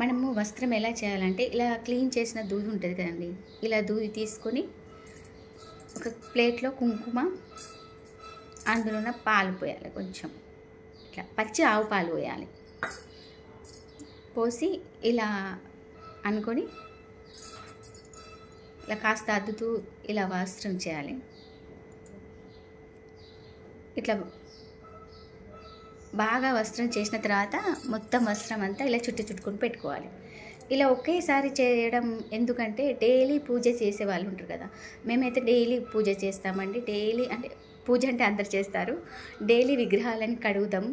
మనము వస్త్రం ఎలా చేయాలంటే ఇలా క్లీన్ చేసిన దూది ఉంటుంది కదండి, ఇలా దూది తీసుకొని ఒక ప్లేట్లో కుంకుమ, అందులోన పాలు పోయాలి, కొంచెం ఇట్లా పచ్చి ఆవు పాలు పోయాలి. పోసి ఇలా అనుకొని ఇలా కాస్త అద్దుతూ ఇలా వస్త్రం చేయాలి. ఇట్లా బాగా వస్త్రం చేసిన తర్వాత మొత్తం వస్త్రం అంతా ఇలా చుట్టుకొని పెట్టుకోవాలి. ఇలా ఒకేసారి చేయడం ఎందుకంటే డైలీ పూజ చేసే వాళ్ళు ఉంటారు కదా, మేమైతే డైలీ పూజ చేస్తామండి. డైలీ అంటే పూజ అంటే అందరు చేస్తారు. డైలీ విగ్రహాలని కడుగుతాం,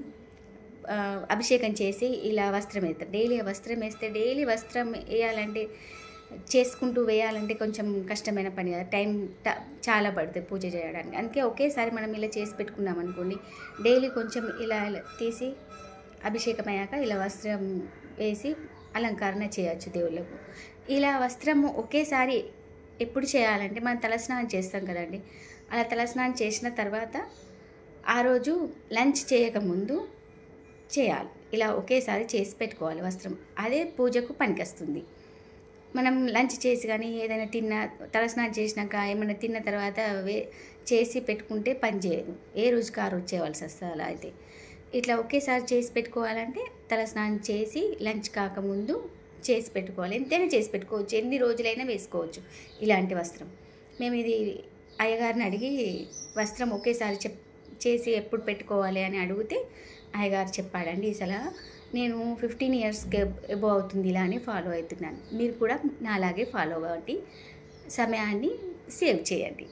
అభిషేకం చేసి ఇలా వస్త్రం వేస్తాం. డైలీ వస్త్రం వేస్తే డైలీ వస్త్రం వేయాలంటే చేసుకుంటూ వేయాలంటే కొంచెం కష్టమైన పని కదా, టైం చాలా పడుతుంది పూజ చేయడానికి. అందుకే ఒకేసారి మనం ఇలా చేసి పెట్టుకున్నాం అనుకోండి, డైలీ కొంచెం ఇలా తీసి అభిషేకం అయ్యాక ఇలా వస్త్రం వేసి అలంకరణ చేయొచ్చు దేవుళ్ళకు. ఇలా వస్త్రం ఒకేసారి ఎప్పుడు చేయాలంటే మనం తలస్నానం చేస్తాం కదండి, అలా తలస్నానం చేసిన తర్వాత ఆ రోజు లంచ్ చేయకముందు చేయాలి. ఇలా ఒకేసారి చేసి పెట్టుకోవాలి వస్త్రం, అదే పూజకు పనికొస్తుంది. మనం లంచ్ చేసి కానీ ఏదైనా తలస్నానం చేసినాక ఏమైనా తిన్న తర్వాత చేసి పెట్టుకుంటే పని చేయదు, ఏ రోజుకి ఆ రోజు చేయవలసి వస్తుంది. అలా అయితే ఇట్లా ఒకేసారి చేసి పెట్టుకోవాలంటే తలస్నానం చేసి లంచ్ కాకముందు చేసి పెట్టుకోవాలి. ఎంతైనా చేసి పెట్టుకోవచ్చు, ఎన్ని రోజులైనా వేసుకోవచ్చు ఇలాంటి వస్త్రం. మేము ఇది అయ్యగారిని అడిగి వస్త్రం ఒకేసారి చేసి ఎప్పుడు పెట్టుకోవాలి అని అడిగితే అయ్యగారు చెప్పాడండి ఈ సలహా. నేను 15 ఇయర్స్కి ఎబో అవుతుంది ఇలా అని ఫాలో అవుతున్నాను. మీరు కూడా నాలాగే ఫాలో అవ్వండి, సమయాన్ని సేవ్ చేయండి.